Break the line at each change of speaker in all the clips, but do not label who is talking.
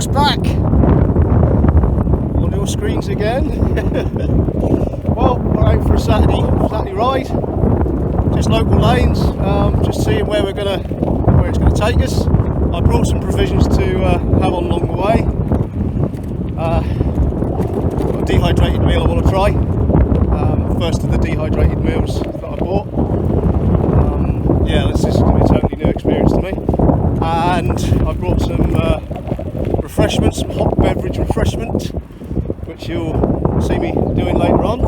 Goldbrook's back on your screens again. Well, we're out for a Saturday ride, just local lanes, just seeing where it's going to take us. I brought some provisions to have on along the way. Got a dehydrated meal I want to try. First of the dehydrated meals that I bought. Yeah, this is going to be a totally new experience to me. And I brought some refreshments, some hot beverage refreshment, which you'll see me doing later on.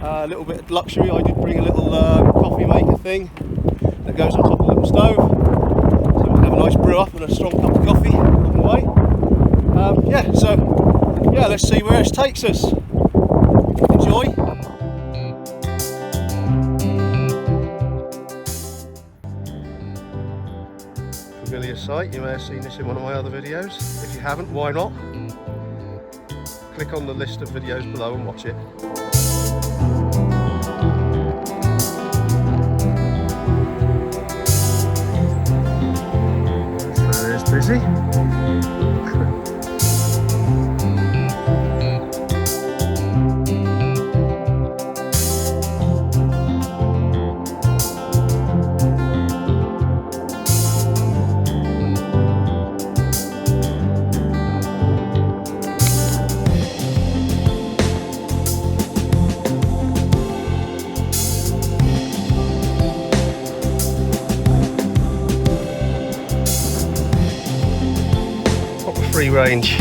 A little bit of luxury. I did bring a little coffee maker thing that goes on top of a little stove, so we can have a nice brew up and a strong cup of coffee along the way. Yeah, let's see where it takes us. Enjoy. Familiar sight, you may have seen this in one of my other videos. If you haven't, why not? Click on the list of videos below and watch it. So there's Busy. Free range.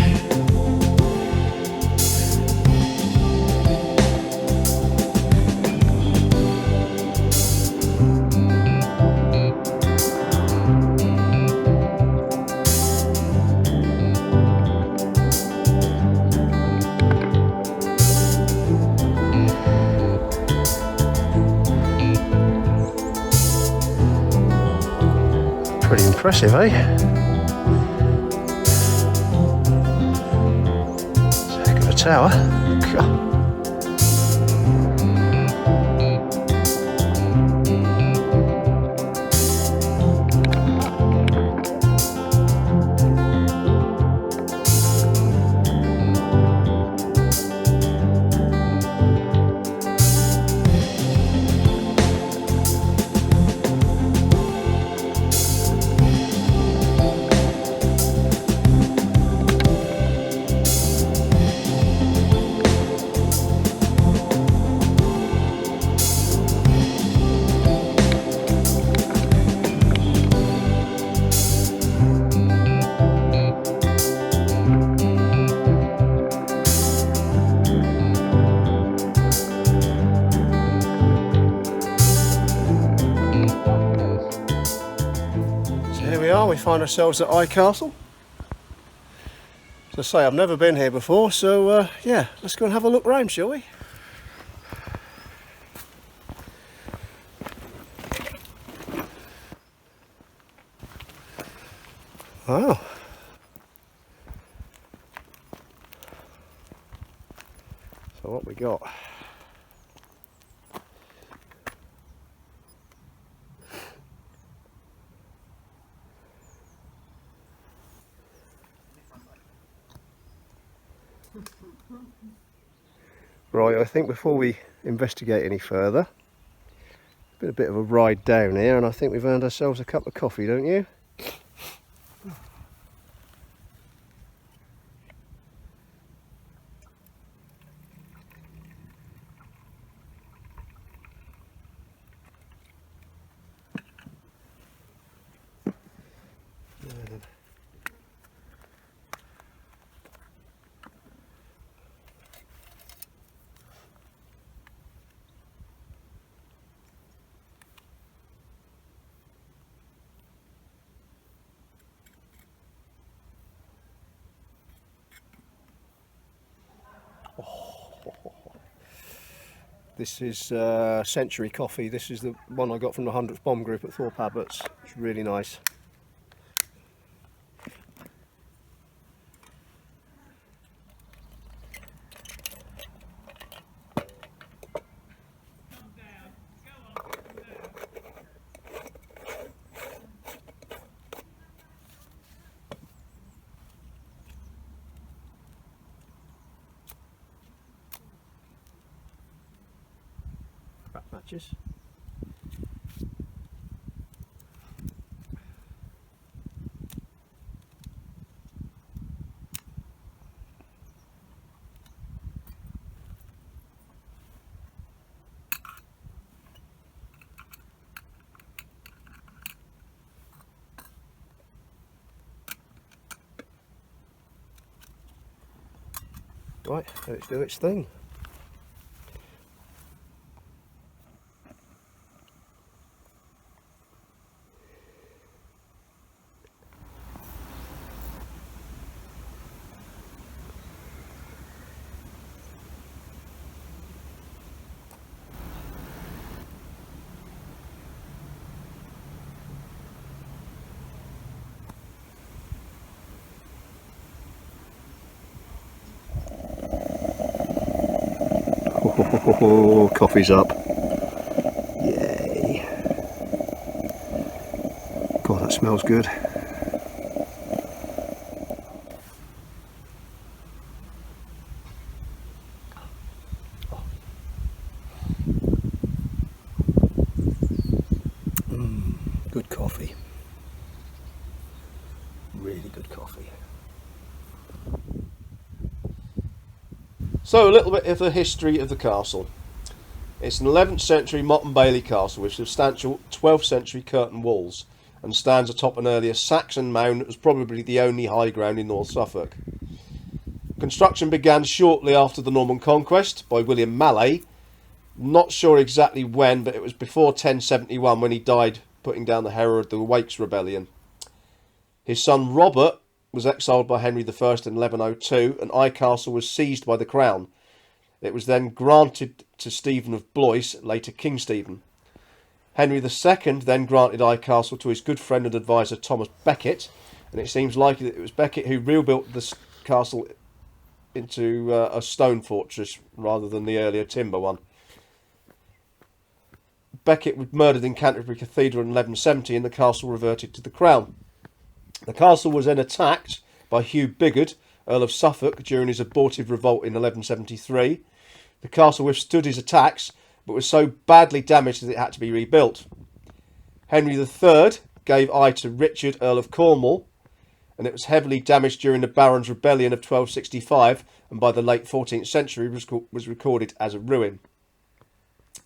Pretty impressive, eh? Tower. God. We find ourselves at Iceni. As I say, I've never been here before, so yeah, let's go and have a look round, shall we? Wow. So what we got? Right, I think before we investigate any further, it's been a bit of a ride down here, and I think we've earned ourselves a cup of coffee, don't you? This is Century coffee. This is the one I got from the 100th Bomb Group at Thorpe Abbots. It's really nice. Matches. Right, let's do its thing. Oh, coffee's up. Yay. God, that smells good. Good coffee. Really good coffee. So a little bit of the history of the castle. It's an 11th century Motte and Bailey castle with substantial 12th century curtain walls and stands atop an earlier Saxon mound that was probably the only high ground in North Suffolk. Construction began shortly after the Norman conquest by William Mallet. Not sure exactly when, but it was before 1071 when he died putting down the Herod of the Wakes rebellion. His son Robert was exiled by Henry I in 1102 and Iceni was seized by the crown. It was then granted to Stephen of Blois, later King Stephen. Henry II then granted Iceni to his good friend and advisor Thomas Becket, and it seems likely that it was Becket who rebuilt this castle into a stone fortress rather than the earlier timber one. Becket was murdered in Canterbury Cathedral in 1170 and the castle reverted to the crown. The castle was then attacked by Hugh Bigod, Earl of Suffolk, during his abortive revolt in 1173. The castle withstood his attacks, but was so badly damaged that it had to be rebuilt. Henry III gave Eye to Richard, Earl of Cornwall, and it was heavily damaged during the Barons' Rebellion of 1265, and by the late 14th century was recorded as a ruin.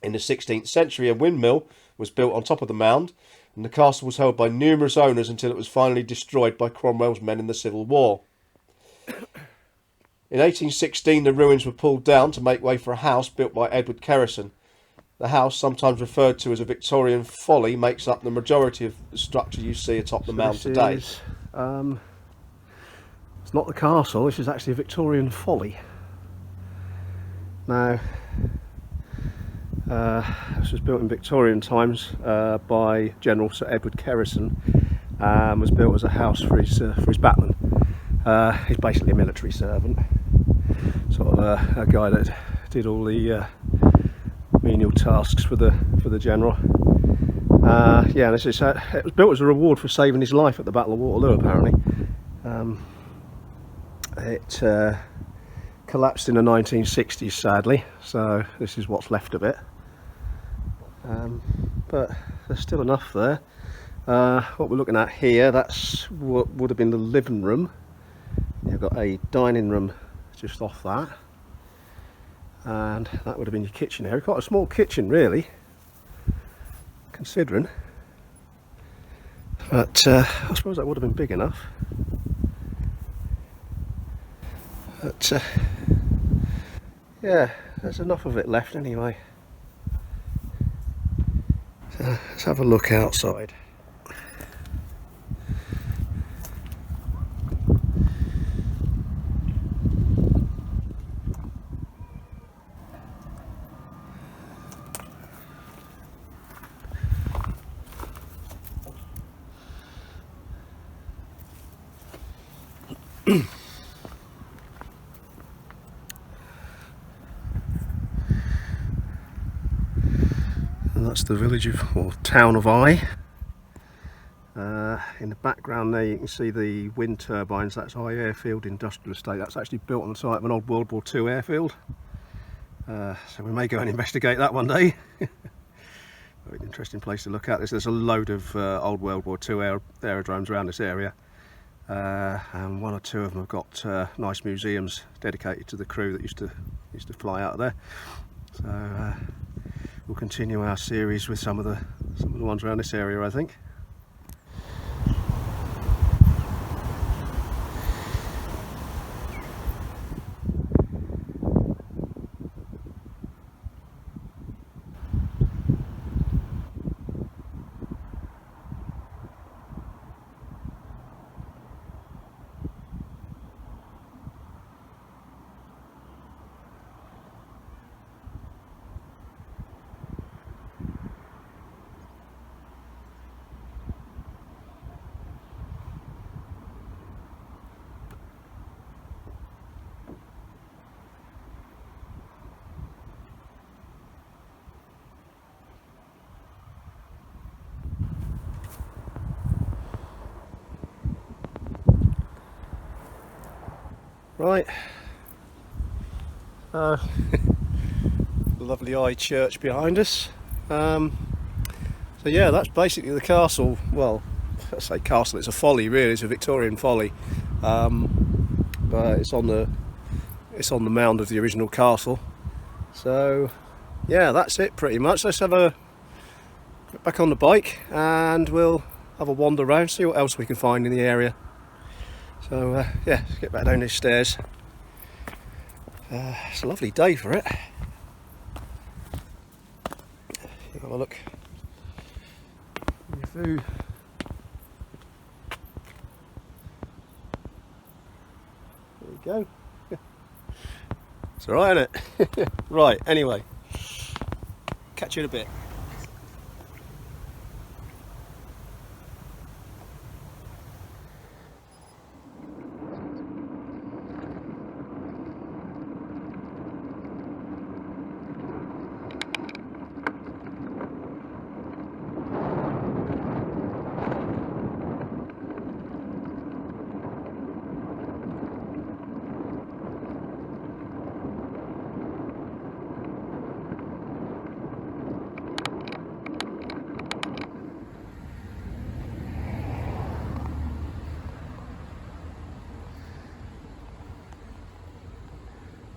In the 16th century, a windmill was built on top of the mound, and the castle was held by numerous owners until it was finally destroyed by Cromwell's men in the Civil War. In 1816, the ruins were pulled down to make way for a house built by Edward Carrison. The house, sometimes referred to as a Victorian folly, makes up the majority of the structure you see atop the mound today. It's not the castle, this is actually a Victorian folly. Now, this was built in Victorian times by General Sir Edward Carrison, and was built as a house for his battlement. He's basically a military servant, sort of a guy that did all the menial tasks for the general. Yeah, it was built as a reward for saving his life at the Battle of Waterloo. Apparently, it collapsed in the 1960s, sadly. So this is what's left of it. But there's still enough there. What we're looking at here, that's what would have been the living room. You've got a dining room just off that, and that would have been your kitchen area. Quite a small kitchen, really, considering. But I suppose that would have been big enough. But yeah, there's enough of it left anyway. So let's have a look outside. And that's the village of, or town of Eye. In the background there you can see the wind turbines. That's Eye Airfield Industrial Estate. That's actually built on the site of an old World War II airfield. So we may go and investigate that one day. Very interesting place to look at. There's a load of old World War II aerodromes around this area, and one or two of them have got nice museums dedicated to the crew that used to fly out of there. So we'll continue our series with some of the ones around this area, I think. Right, lovely eye church behind us. So yeah, that's basically the castle. Well, I say castle, it's a folly really, it's a Victorian folly, but it's on the mound of the original castle. So yeah, that's it pretty much. Let's have a get back on the bike and we'll have a wander around, see what else we can find in the area. So yeah, let's get back down these stairs. It's a lovely day for it. Have a look. Your food. There you go. It's alright, isn't it? Right, anyway. Catch you in a bit.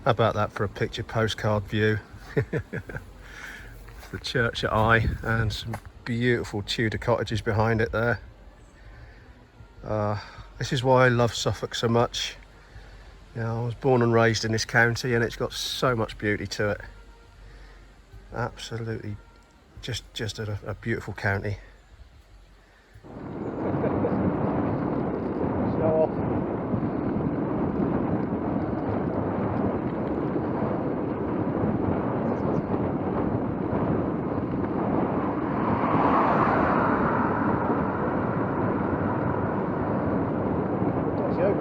How about that for a picture postcard view? The church at Eye and some beautiful Tudor cottages behind it there. This is why I love Suffolk so much. You know, I was born and raised in this county and it's got so much beauty to it. Absolutely just a beautiful county. Show off.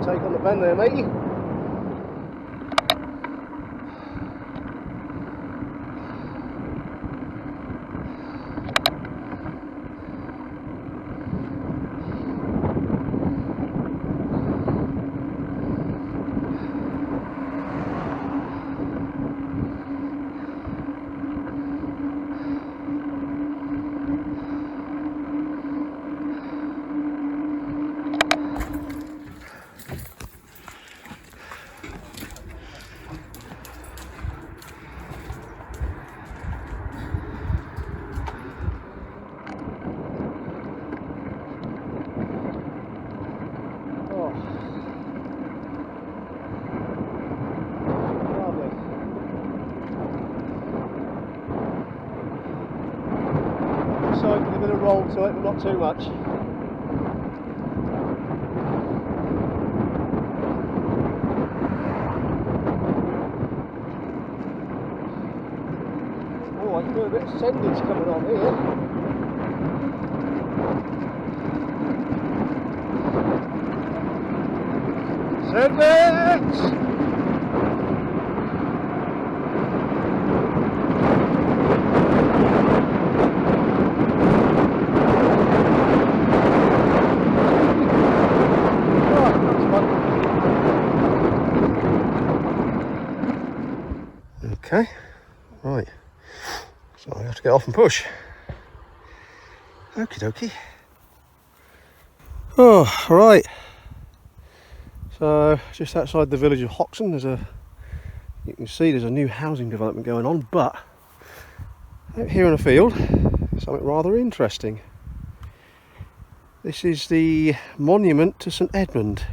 Take on the bend there, matey. With a bit of roll to it, but not too much. Oh, I can do a bit of sendage coming on here. Sendage! Okay, get off and push. Okie dokie. Oh, right. So just outside the village of Hoxton, you can see there's a new housing development going on, but out here in a field, something rather interesting. This is the monument to St Edmund.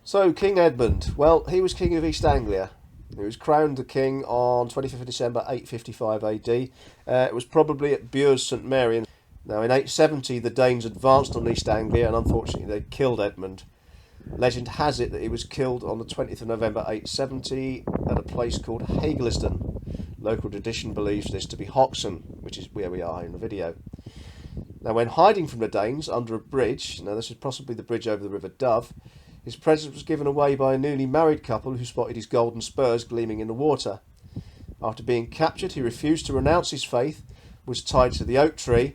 So King Edmund, well, he was king of East Anglia. He was crowned the king on 25th of December 855 AD. It was probably at Bures St Mary. Now in 870 the Danes advanced on East Anglia and unfortunately they killed Edmund. Legend has it that he was killed on the 20th of November 870 at a place called Hagliston. Local tradition believes this to be Hoxton, which is where we are in the video. Now when hiding from the Danes under a bridge, now this is possibly the bridge over the River Dove, his presence was given away by a newly married couple who spotted his golden spurs gleaming in the water. After being captured, he refused to renounce his faith, was tied to the oak tree,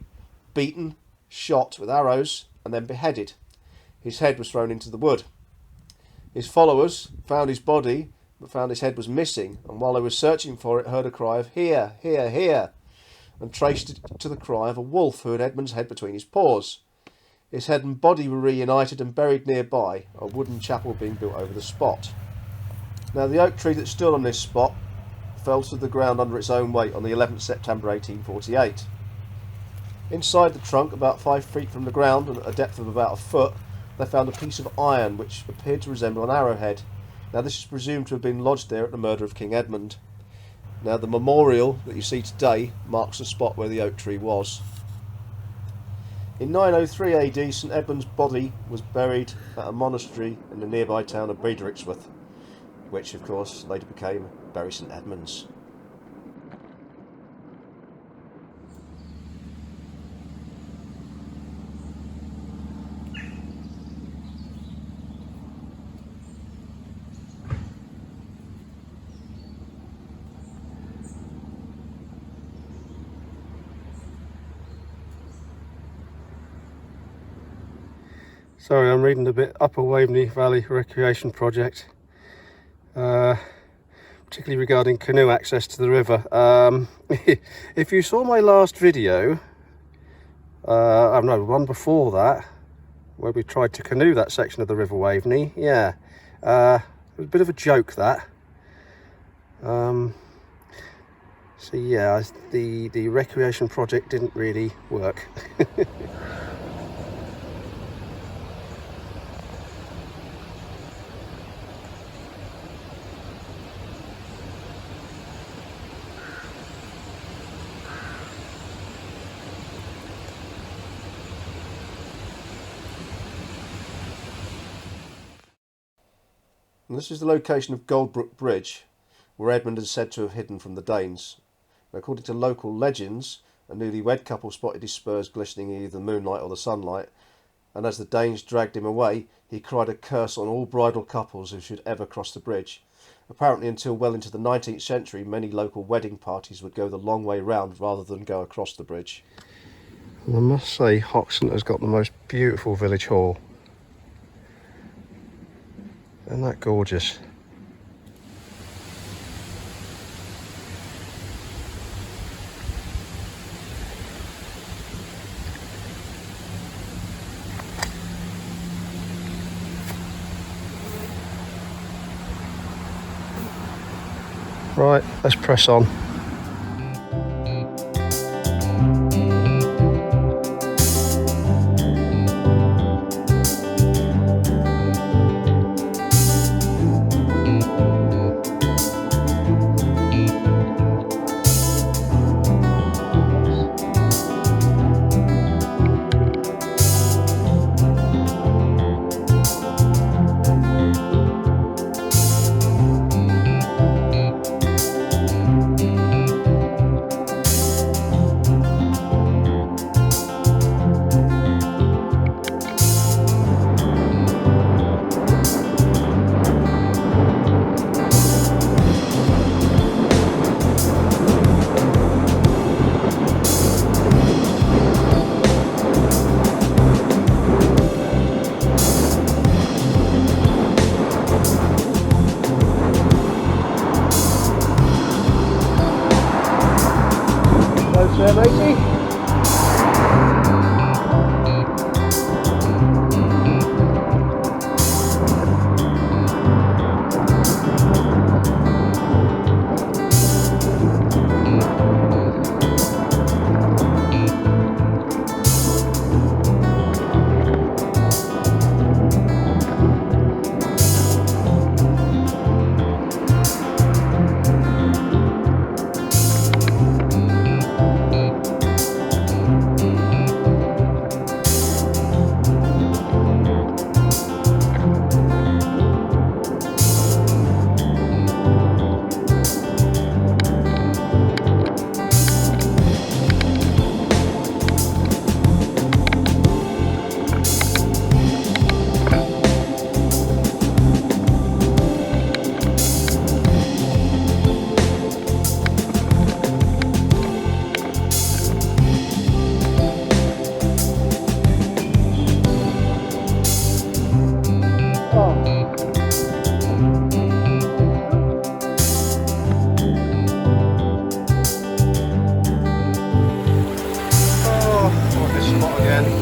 beaten, shot with arrows, and then beheaded. His head was thrown into the wood. His followers found his body, but found his head was missing, and while they were searching for it, heard a cry of "Here, here, here," and traced it to the cry of a wolf who had Edmund's head between his paws. His head and body were reunited and buried nearby, a wooden chapel being built over the spot. Now the oak tree that stood on this spot fell to the ground under its own weight on the 11th September 1848. Inside the trunk, about 5 feet from the ground and at a depth of about a foot, they found a piece of iron which appeared to resemble an arrowhead. Now this is presumed to have been lodged there at the murder of King Edmund. Now the memorial that you see today marks the spot where the oak tree was. In 903 AD, St Edmund's body was buried at a monastery in the nearby town of Bredericksworth, which of course later became Bury St Edmunds. Sorry, I'm reading a bit Upper Waveney Valley Recreation Project, particularly regarding canoe access to the river. If you saw my last video, one before that, where we tried to canoe that section of the River Waveney, yeah, it was a bit of a joke that. So yeah, the recreation project didn't really work. And this is the location of Goldbrook Bridge, where Edmund is said to have hidden from the Danes. And according to local legends, a newlywed couple spotted his spurs glistening in either the moonlight or the sunlight, and as the Danes dragged him away, he cried a curse on all bridal couples who should ever cross the bridge. Apparently until well into the 19th century, many local wedding parties would go the long way round rather than go across the bridge. And I must say, Hoxton has got the most beautiful village hall. Isn't that gorgeous? Right, let's press on.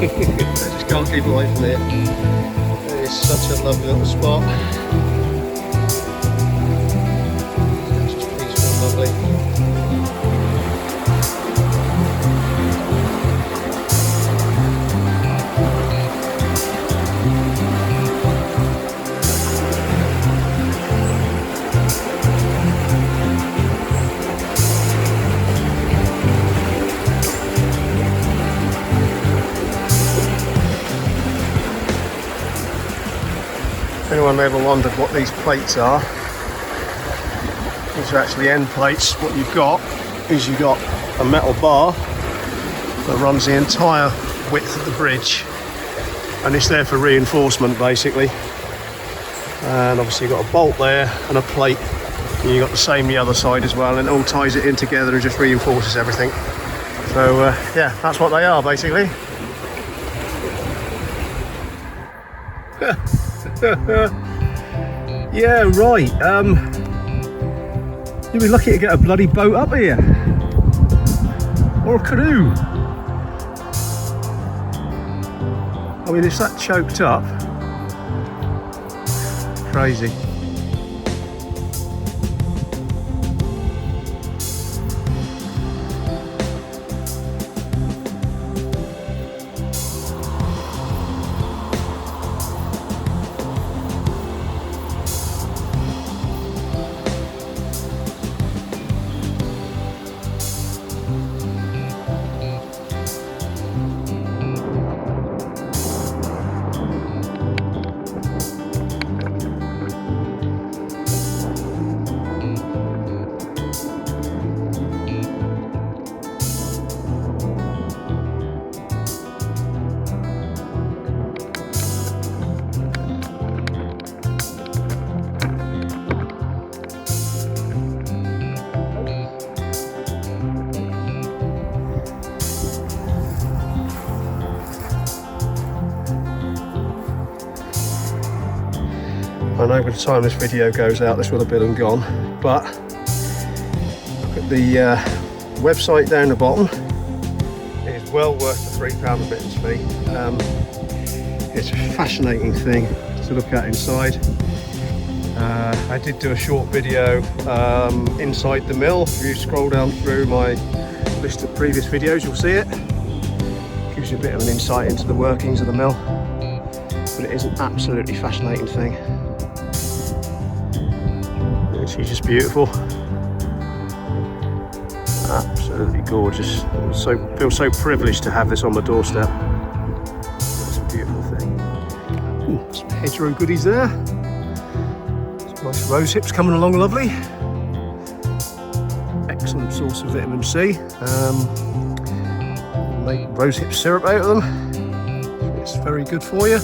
just can't keep away from it. It is such a lovely little spot. It's just peaceful and lovely. Anyone ever wondered what these plates are? These are actually end plates. What you've got is you've got a metal bar that runs the entire width of the bridge, and it's there for reinforcement basically. And obviously you've got a bolt there and a plate, and you've got the same the other side as well, and it all ties it in together and just reinforces everything. So yeah, that's what they are basically. Yeah, right. You'd be lucky to get a bloody boat up here, or a canoe. I mean, it's that choked up. Crazy. I know by the time this video goes out this will have been and gone, but look at the website down the bottom. It is well worth the £3 admittance fee. It's a fascinating thing to look at inside. I did do a short video inside the mill. If you scroll down through my list of previous videos you'll see it. Gives you a bit of an insight into the workings of the mill, but it is an absolutely fascinating thing. She's just beautiful, absolutely gorgeous. Feel so privileged to have this on my doorstep. It's a beautiful thing. Ooh, some hedgerow goodies there. Some nice rose hips coming along lovely. Excellent source of vitamin C. Make rose hip syrup out of them. It's very good for you.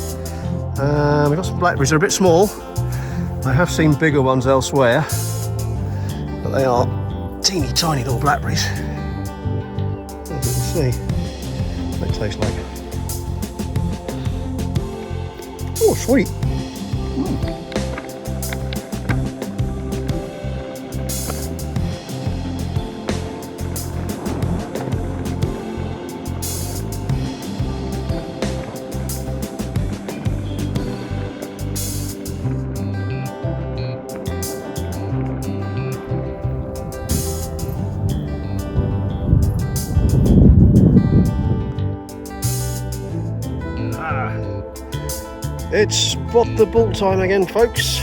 We've got some blackberries. They're a bit small. I have seen bigger ones elsewhere, but they are teeny tiny little blackberries. As you can see, what they taste like. Oh, sweet. It's spot the bull time again, folks.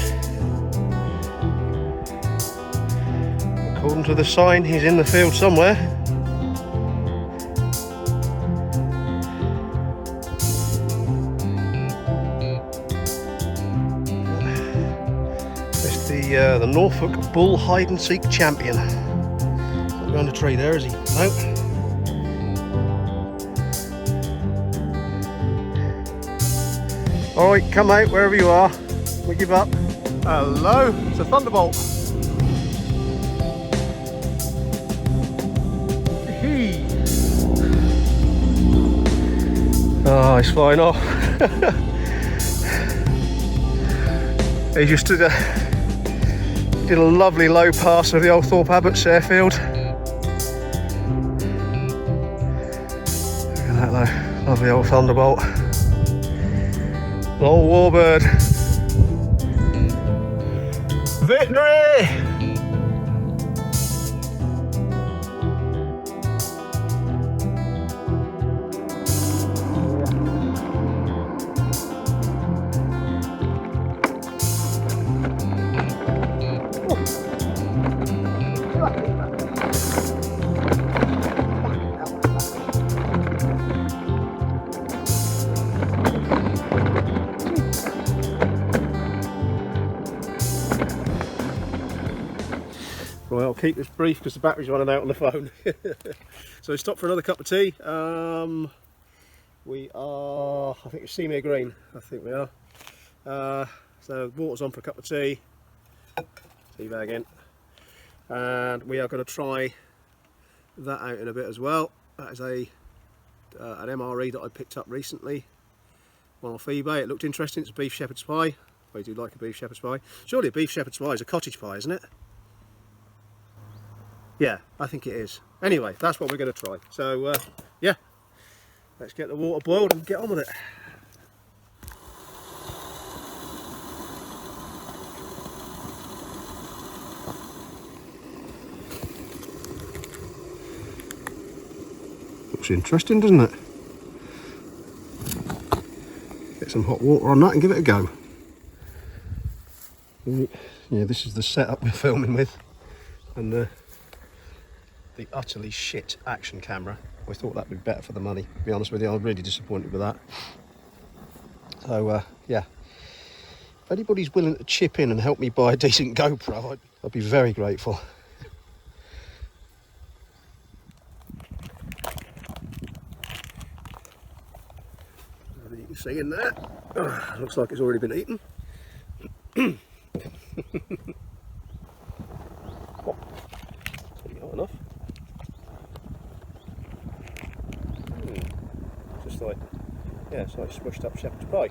According to the sign, he's in the field somewhere. It's the Norfolk Bull Hide and Seek champion. Not behind the tree there, is he? No. Alright, come out wherever you are. We give up. Hello, it's a thunderbolt. Oh, he's flying off. He just did a lovely low pass of the old Thorpe Abbott's airfield. that though, lovely old Thunderbolt. Old Warbird. Victory! Right, I'll keep this brief because the battery's running out on the phone. So we stopped for another cup of tea. We are, I think it's Seamere Green, I think we are. So water's on for a cup of tea. Tea bag in. And we are going to try that out in a bit as well. That is an MRE that I picked up recently, one off eBay. It looked interesting. It's a beef shepherd's pie. I do like a beef shepherd's pie. Surely a beef shepherd's pie is a cottage pie, isn't it? Yeah, I think it is. Anyway, that's what we're going to try. So, yeah, let's get the water boiled and get on with it. Looks interesting, doesn't it? Get some hot water on that and give it a go. Yeah, this is the setup we're filming with. And the utterly shit action camera. I thought that would be better for the money, to be honest with you. I'm really disappointed with that. So yeah, if anybody's willing to chip in and help me buy a decent GoPro, I'd be very grateful. You can see in there, looks like it's already been eaten. Oh, not enough. Just like, yeah, it's like smushed up shepherd's pie.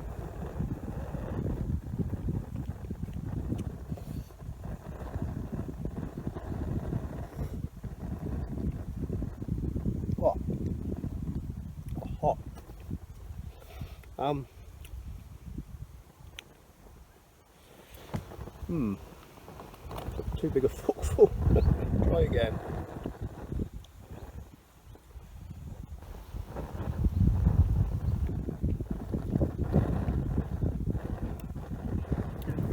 Hot. Hot. Too big a forkful. Try again.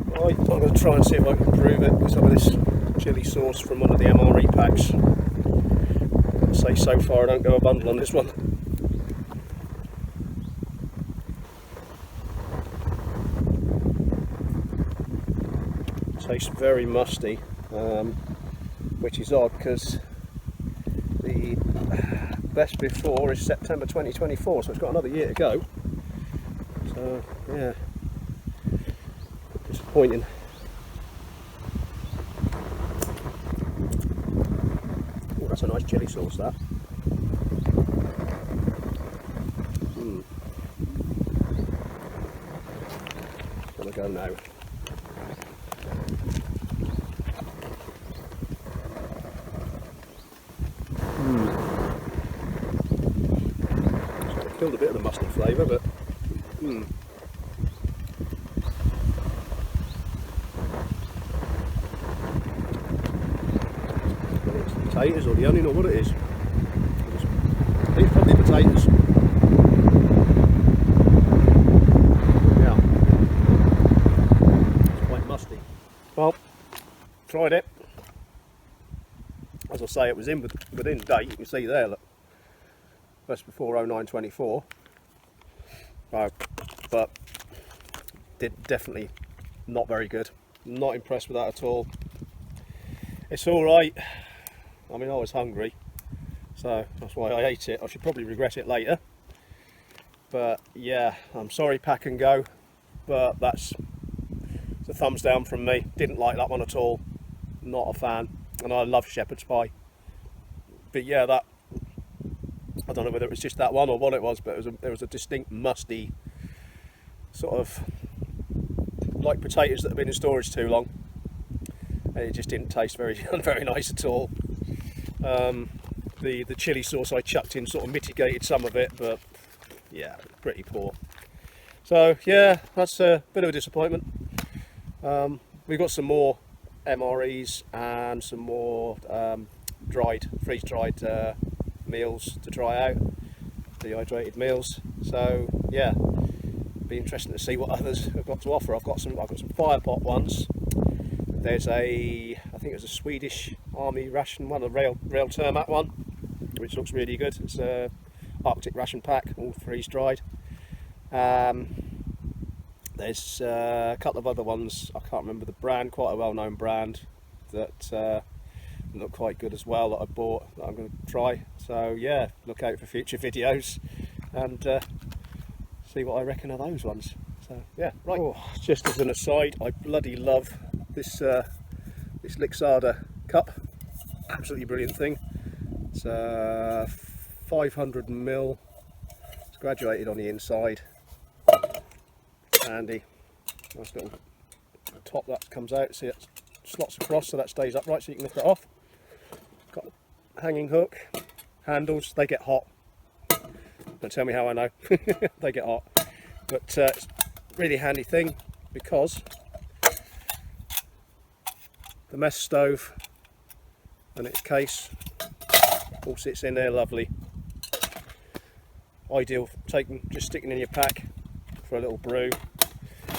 Right, I'm going to try and see if I can improve it with some of this chilli sauce from one of the MRE packs. I've got to say, so far I don't go a bundle on this one. Tastes very musty, which is odd because the best before is September 2024, so it's got another year to go. So yeah, disappointing. Oh, that's a nice chilli sauce, that. Gonna go now. Killed a bit of the mustard flavour, but whether it's the potatoes or the onion or what it is. I think it's probably potatoes. Yeah, it's quite musty. Well, tried it. As I say, it was within date. You can see there, look. Best before 0924, but definitely not very good. Not impressed with that at all. It's all right. I mean, I was hungry, so that's why I ate it. I should probably regret it later. But yeah, I'm sorry, Pack and Go, but it's a thumbs down from me. Didn't like that one at all. Not a fan, and I love shepherd's pie. But yeah, that. I don't know whether it was just that one or what it was, but there was a distinct musty sort of like potatoes that have been in storage too long, and it just didn't taste very very nice at all. The chili sauce I chucked in sort of mitigated some of it, but yeah, pretty poor. So yeah, that's a bit of a disappointment. We've got some more MREs and some more freeze-dried meals to try out, dehydrated meals. So yeah, be interesting to see what others have got to offer. I've got some fire pot ones. There's I think it was a Swedish Army ration one, a rail termat one, which looks really good. It's a Arctic ration pack, all freeze-dried. There's a couple of other ones, I can't remember the brand, quite a well-known brand that look quite good as well, that I bought, that I'm going to try. So yeah, look out for future videos and see what I reckon of those ones. So yeah, right. Oh, just as an aside, I bloody love this this Lixada cup. Absolutely brilliant thing. It's 500 ml. It's graduated on the inside. Handy. Nice little top that comes out. See, it slots across so that stays upright, so you can lift it off. Got a hanging hook. Handles. They get hot. Don't tell me how I know. They get hot. But it's a really handy thing because the mess stove and its case all sits in there lovely. Ideal for just sticking in your pack for a little brew.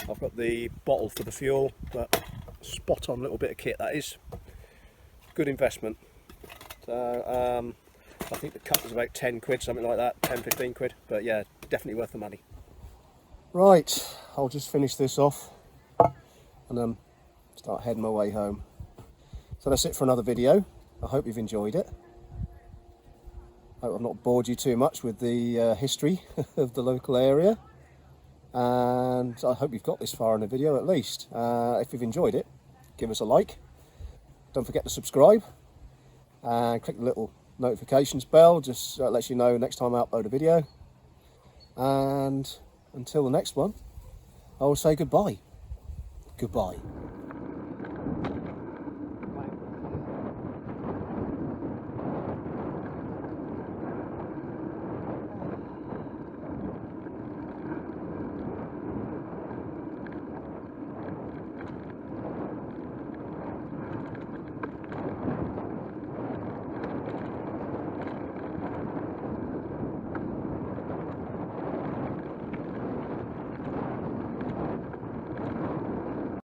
I've got the bottle for the fuel, but spot on little bit of kit that is. Good investment. So I think the cup was about 10 quid, something like that, 10-15 quid, but yeah, definitely worth the money. Right, I'll just finish this off and start heading my way home. So that's it for another video. I hope you've enjoyed it. I hope I've not bored you too much with the history of the local area. And I hope you've got this far in the video at least. If you've enjoyed it, give us a like. Don't forget to subscribe and click the little notifications bell, just so it lets you know next time I upload a video. And until the next one, I will say goodbye. Goodbye.